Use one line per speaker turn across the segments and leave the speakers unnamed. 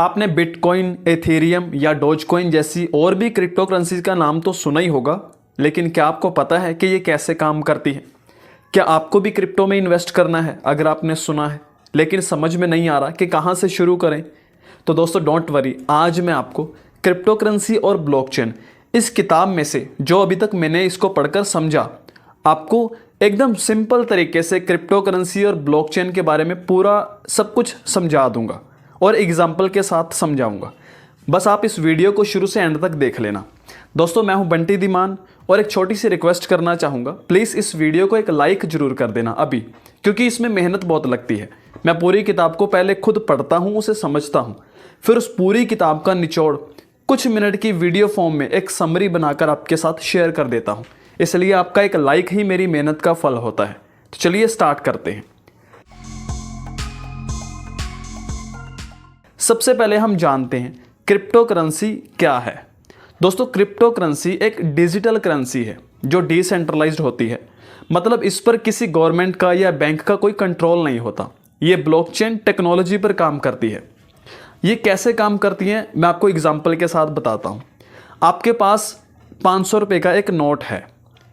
आपने bitcoin, Ethereum या Dogecoin जैसी और भी क्रिप्टो करेंसी का नाम तो सुना ही होगा, लेकिन क्या आपको पता है कि ये कैसे काम करती है? क्या आपको भी क्रिप्टो में इन्वेस्ट करना है? अगर आपने सुना है लेकिन समझ में नहीं आ रहा कि कहाँ से शुरू करें, तो दोस्तों डोंट वरी, आज मैं आपको क्रिप्टो करेंसी और ब्लॉकचेन इस किताब में से जो अभी तक मैंने इसको पढ़कर समझा, आपको एकदम सिंपल तरीके से क्रिप्टो करेंसी और ब्लॉकचेन के बारे में पूरा सब कुछ समझा दूंगा और एग्जाम्पल के साथ समझाऊंगा। बस आप इस वीडियो को शुरू से एंड तक देख लेना। दोस्तों मैं हूं बंटी धीमान और एक छोटी सी रिक्वेस्ट करना चाहूँगा, प्लीज़ इस वीडियो को एक लाइक जरूर कर देना अभी, क्योंकि इसमें मेहनत बहुत लगती है। मैं पूरी किताब को पहले खुद पढ़ता हूँ, उसे समझता हूँ, फिर उस पूरी किताब का निचोड़ कुछ मिनट की वीडियो फॉर्म में एक समरी बनाकर आपके साथ शेयर कर देता हूँ। इसलिए आपका एक लाइक ही मेरी मेहनत का फल होता है। तो चलिए स्टार्ट करते हैं। सबसे पहले हम जानते हैं क्रिप्टो करेंसी क्या है। दोस्तों क्रिप्टो करेंसी एक डिजिटल करेंसी है जो डिसेंट्रलाइज्ड होती है, मतलब इस पर किसी गवर्नमेंट का या बैंक का कोई कंट्रोल नहीं होता। ये ब्लॉकचेन टेक्नोलॉजी पर काम करती है। ये कैसे काम करती है मैं आपको एग्जांपल के साथ बताता हूँ। आपके पास 500 रुपये का एक नोट है,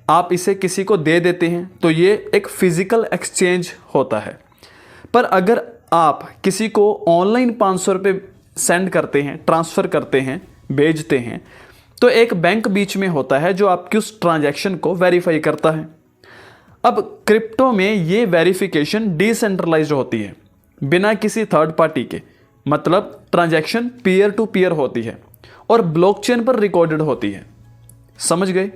आप इसे किसी को दे देते हैं तो ये एक फिजिकल एक्सचेंज होता है। पर अगर आप किसी को ऑनलाइन 500 रुपये सेंड करते हैं, ट्रांसफ़र करते हैं, भेजते हैं, तो एक बैंक बीच में होता है जो आपकी उस ट्रांजैक्शन को वेरीफाई करता है। अब क्रिप्टो में ये वेरिफिकेशन डिसेंट्रलाइज्ड होती है, बिना किसी थर्ड पार्टी के, मतलब ट्रांजैक्शन पीयर टू पीयर होती है और ब्लॉकचेन पर रिकॉर्डेड होती है। समझ गए?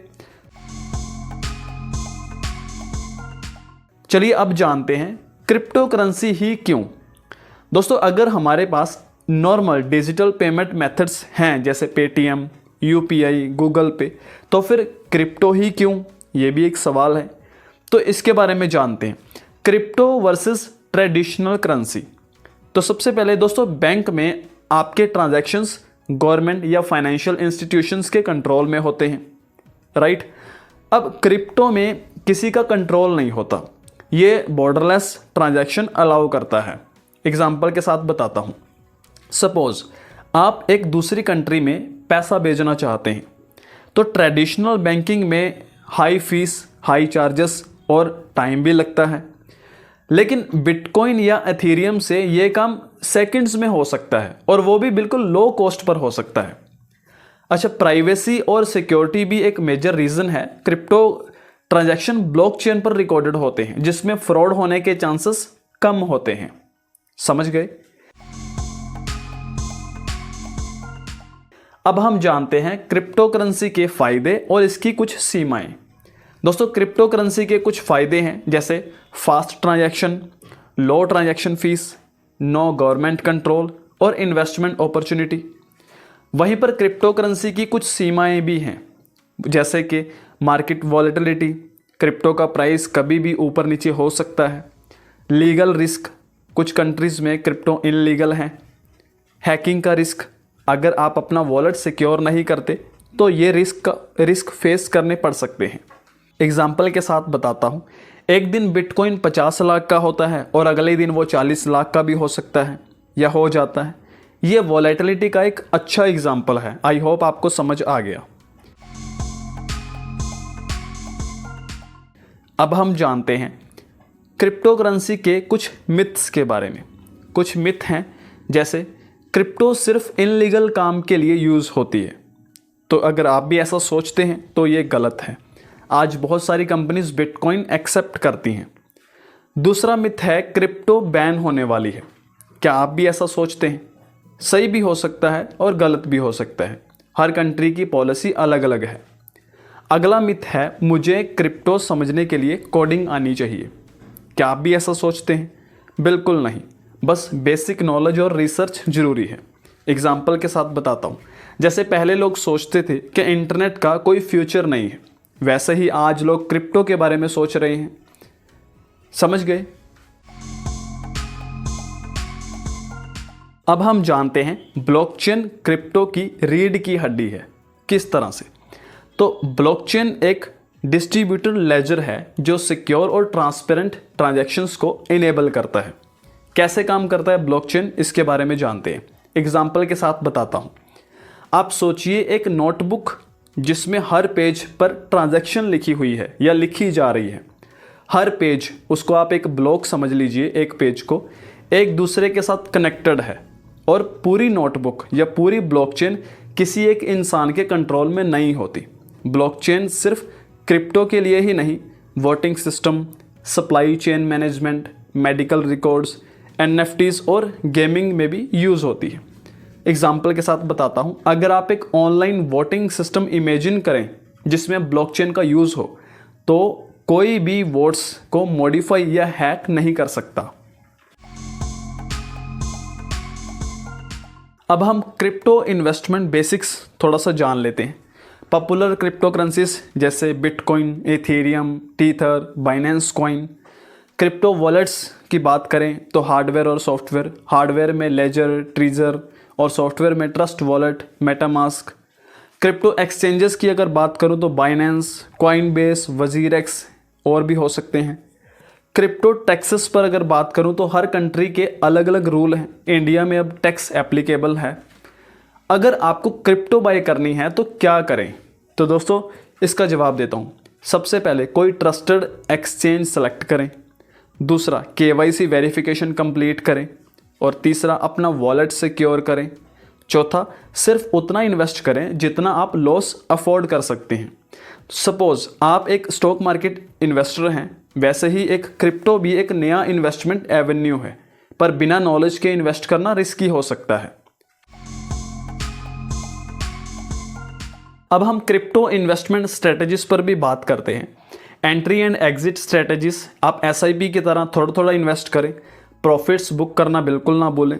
चलिए अब जानते हैं क्रिप्टो करेंसी ही क्यों। दोस्तों अगर हमारे पास नॉर्मल डिजिटल पेमेंट मेथड्स हैं जैसे पेटीएम, यूपीआई, गूगल पे, तो फिर क्रिप्टो ही क्यों, ये भी एक सवाल है। तो इसके बारे में जानते हैं, क्रिप्टो वर्सेस ट्रेडिशनल करेंसी। तो सबसे पहले दोस्तों बैंक में आपके ट्रांजैक्शंस गवर्नमेंट या फाइनेंशियल इंस्टीट्यूशंस के कंट्रोल में होते हैं, राइट। अब क्रिप्टो में किसी का कंट्रोल नहीं होता, ये बॉर्डरलेस ट्रांजैक्शन अलाउ करता है। एग्जाम्पल के साथ बताता हूँ। सपोज आप एक दूसरी कंट्री में पैसा भेजना चाहते हैं, तो ट्रेडिशनल बैंकिंग में हाई फीस, हाई चार्जेस और टाइम भी लगता है, लेकिन बिटकॉइन या एथेरियम से ये काम सेकंड्स में हो सकता है और वो भी बिल्कुल लो कॉस्ट पर हो सकता है। अच्छा, प्राइवेसी और सिक्योरिटी भी एक मेजर रीज़न है। क्रिप्टो ट्रांजैक्शन ब्लॉकचेन पर रिकॉर्डेड होते हैं जिसमें फ्रॉड होने के चांसेस कम होते हैं। समझ गए? अब हम जानते हैं क्रिप्टो करेंसी के फायदे और इसकी कुछ सीमाएं। दोस्तों क्रिप्टो करेंसी के कुछ फायदे हैं जैसे fast transaction, low transaction fees, no government control और इन्वेस्टमेंट अपॉर्चुनिटी। वहीं पर क्रिप्टो करेंसी की कुछ सीमाएं भी हैं जैसे कि मार्केट वॉलेटिलिटी, क्रिप्टो का प्राइस कभी भी ऊपर नीचे हो सकता है। लीगल रिस्क, कुछ कंट्रीज़ में क्रिप्टो इनलीगल हैं। हैकिंग का रिस्क, अगर आप अपना वॉलेट सिक्योर नहीं करते तो ये रिस्क फेस करने पड़ सकते हैं। एग्जाम्पल के साथ बताता हूँ, एक दिन बिटकॉइन 50 लाख का होता है और अगले दिन वो 40 लाख का भी हो सकता है या हो जाता है। ये वॉलेटिलिटी का एक अच्छा एग्जाम्पल है। आई होप आपको समझ आ गया। अब हम जानते हैं क्रिप्टो करेंसी के कुछ मिथ्स के बारे में। कुछ मिथ हैं जैसे क्रिप्टो सिर्फ इनलीगल काम के लिए यूज़ होती है। तो अगर आप भी ऐसा सोचते हैं तो ये गलत है। आज बहुत सारी कंपनीज बिटकॉइन एक्सेप्ट करती हैं। दूसरा मिथ है क्रिप्टो बैन होने वाली है। क्या आप भी ऐसा सोचते हैं? सही भी हो सकता है और गलत भी हो सकता है, हर कंट्री की पॉलिसी अलग अलग है। अगला मिथ है मुझे क्रिप्टो समझने के लिए कोडिंग आनी चाहिए। क्या आप भी ऐसा सोचते हैं? बिल्कुल नहीं, बस बेसिक नॉलेज और रिसर्च ज़रूरी है। एग्जाम्पल के साथ बताता हूँ, जैसे पहले लोग सोचते थे कि इंटरनेट का कोई फ्यूचर नहीं है, वैसे ही आज लोग क्रिप्टो के बारे में सोच रहे हैं। समझ गए? अब हम जानते हैं ब्लॉकचेन क्रिप्टो की रीढ़ की हड्डी है। किस तरह से? तो ब्लॉकचेन एक डिस्ट्रीब्यूटेड लेजर है जो सिक्योर और ट्रांसपेरेंट ट्रांजैक्शंस को इनेबल करता है। कैसे काम करता है ब्लॉकचेन, इसके बारे में जानते हैं। एग्जाम्पल के साथ बताता हूँ। आप सोचिए एक नोटबुक जिसमें हर पेज पर ट्रांजैक्शन लिखी हुई है या लिखी जा रही है। हर पेज, उसको आप एक ब्लॉक समझ लीजिए, एक पेज को एक दूसरे के साथ कनेक्टेड है और पूरी नोटबुक या पूरी ब्लॉकचेन किसी एक इंसान के कंट्रोल में नहीं होती। ब्लॉकचेन सिर्फ क्रिप्टो के लिए ही नहीं, voting system, supply chain management, medical records, NFTs और गेमिंग में भी यूज़ होती है। एग्जाम्पल के साथ बताता हूँ, अगर आप एक ऑनलाइन वोटिंग सिस्टम इमेजिन करें जिसमें ब्लॉकचेन का यूज़ हो, तो कोई भी वोट्स को मॉडिफाई या हैक नहीं कर सकता। अब हम क्रिप्टो इन्वेस्टमेंट बेसिक्स थोड़ा सा जान लेते हैं। पॉपुलर क्रिप्टो करेंसीज जैसे bitcoin, Ethereum, Tether, Binance coin. Crypto wallets की बात करें तो हार्डवेयर और सॉफ्टवेयर। हार्डवेयर में लेजर, ट्रीजर और सॉफ्टवेयर में Trust Wallet, MetaMask. Crypto exchanges की अगर बात करूं तो बाइनेंस, कॉइनबेस, वजीरेक्स और भी हो सकते हैं। क्रिप्टो टैक्सेस पर अगर बात करूं तो हर कंट्री के अलग अलग रूल हैं। इंडिया में अब टैक्स एप्लीकेबल है। अगर आपको क्रिप्टो बाय करनी है तो क्या करें? तो दोस्तों इसका जवाब देता हूं। सबसे पहले कोई ट्रस्टेड एक्सचेंज सेलेक्ट करें। दूसरा, KYC वेरिफिकेशन कंप्लीट करें। और तीसरा, अपना वॉलेट सिक्योर करें। चौथा, सिर्फ उतना इन्वेस्ट करें जितना आप लॉस अफोर्ड कर सकते हैं। सपोज आप एक स्टॉक मार्केट इन्वेस्टर हैं, वैसे ही एक क्रिप्टो भी एक नया इन्वेस्टमेंट एवेन्यू है, पर बिना नॉलेज के इन्वेस्ट करना रिस्की हो सकता है। अब हम क्रिप्टो इन्वेस्टमेंट स्ट्रेटजीज पर भी बात करते हैं। एंट्री एंड एग्जिट स्ट्रेटजीज, आप SIP की तरह थोड़ा थोड़ा इन्वेस्ट करें। प्रॉफिट्स बुक करना बिल्कुल ना भूलें।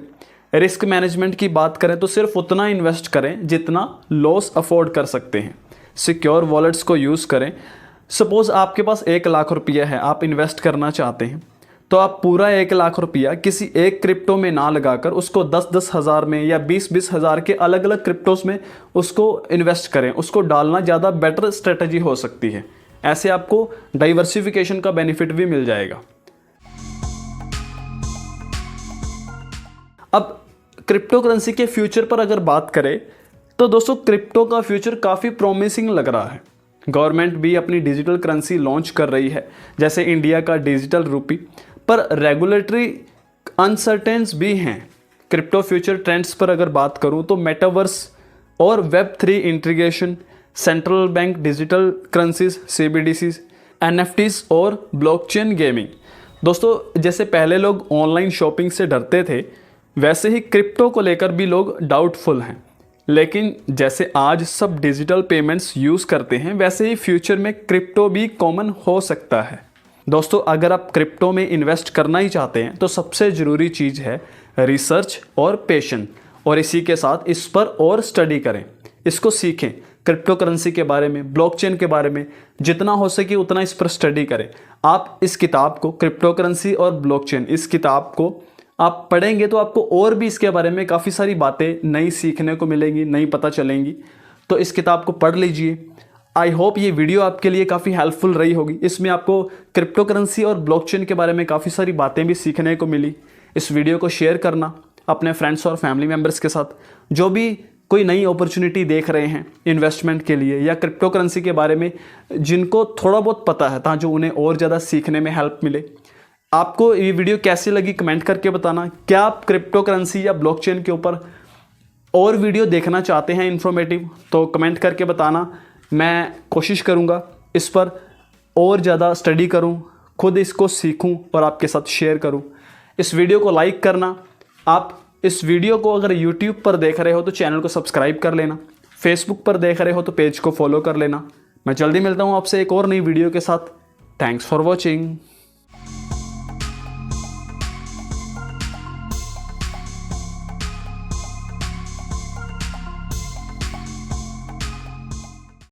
रिस्क मैनेजमेंट की बात करें तो सिर्फ उतना इन्वेस्ट करें जितना लॉस अफोर्ड कर सकते हैं। सिक्योर वॉलेट्स को यूज़ करें। सपोज आपके पास 1 लाख रुपया है, आप इन्वेस्ट करना चाहते हैं, तो आप पूरा 1 लाख रुपया किसी एक क्रिप्टो में ना लगाकर उसको 10-10 हज़ार में या 20-20 हज़ार के अलग अलग क्रिप्टोस में उसको इन्वेस्ट करें। उसको डालना ज़्यादा बेटर स्ट्रेटजी हो सकती है। ऐसे आपको डाइवर्सिफिकेशन का बेनिफिट भी मिल जाएगा। अब क्रिप्टो करेंसी के फ्यूचर पर अगर बात करें तो दोस्तों क्रिप्टो का फ्यूचर काफ़ी प्रॉमिसिंग लग रहा है। गवर्नमेंट भी अपनी डिजिटल करेंसी लॉन्च कर रही है, जैसे इंडिया का डिजिटल रूपी, पर रेगुलेटरी अनसर्टेन्स भी हैं। क्रिप्टो फ्यूचर ट्रेंड्स पर अगर बात करूं तो मेटावर्स और Web3 integration, central bank digital currencies CBDCs, NFTs और ब्लॉकचेन गेमिंग। दोस्तों जैसे पहले लोग ऑनलाइन शॉपिंग से डरते थे, वैसे ही क्रिप्टो को लेकर भी लोग डाउटफुल हैं। लेकिन जैसे आज सब डिजिटल पेमेंट्स यूज़ करते हैं, वैसे ही फ्यूचर में क्रिप्टो भी कॉमन हो सकता है। दोस्तों अगर आप क्रिप्टो में इन्वेस्ट करना ही चाहते हैं तो सबसे ज़रूरी चीज़ है रिसर्च और पेशेंस, और इसी के साथ इस पर और स्टडी करें, इसको सीखें। क्रिप्टो करेंसी के बारे में, ब्लॉकचेन के बारे में जितना हो सके उतना इस पर स्टडी करें। आप इस किताब को, क्रिप्टो करेंसी और ब्लॉकचेन, इस किताब को आप पढ़ेंगे तो आपको और भी इसके बारे में काफ़ी सारी बातें नई सीखने को मिलेंगी, नई पता चलेंगी। तो इस किताब को पढ़ लीजिए। आई होप ये वीडियो आपके लिए काफ़ी हेल्पफुल रही होगी। इसमें आपको क्रिप्टो करेंसी और ब्लॉकचेन के बारे में काफ़ी सारी बातें भी सीखने को मिली। इस वीडियो को शेयर करना अपने फ्रेंड्स और फैमिली मेम्बर्स के साथ, जो भी कोई नई अपॉर्चुनिटी देख रहे हैं इन्वेस्टमेंट के लिए या क्रिप्टो करेंसी के बारे में, जिनको थोड़ा बहुत पता है, ताकि उन्हें और ज़्यादा सीखने में हेल्प मिले। आपको ये वीडियो कैसी लगी कमेंट करके बताना। क्या आप क्रिप्टो करेंसी या ब्लॉकचेन के ऊपर और वीडियो देखना चाहते हैं इन्फॉर्मेटिव, तो कमेंट करके बताना। मैं कोशिश करूँगा इस पर और ज़्यादा स्टडी करूँ, खुद इसको सीखूँ और आपके साथ शेयर करूँ। इस वीडियो को लाइक करना। आप इस वीडियो को अगर YouTube पर देख रहे हो तो चैनल को सब्सक्राइब कर लेना। फेसबुक पर देख रहे हो तो पेज को फॉलो कर लेना। मैं जल्दी मिलता हूँ आपसे एक और नई वीडियो के साथ। Thanks for watching.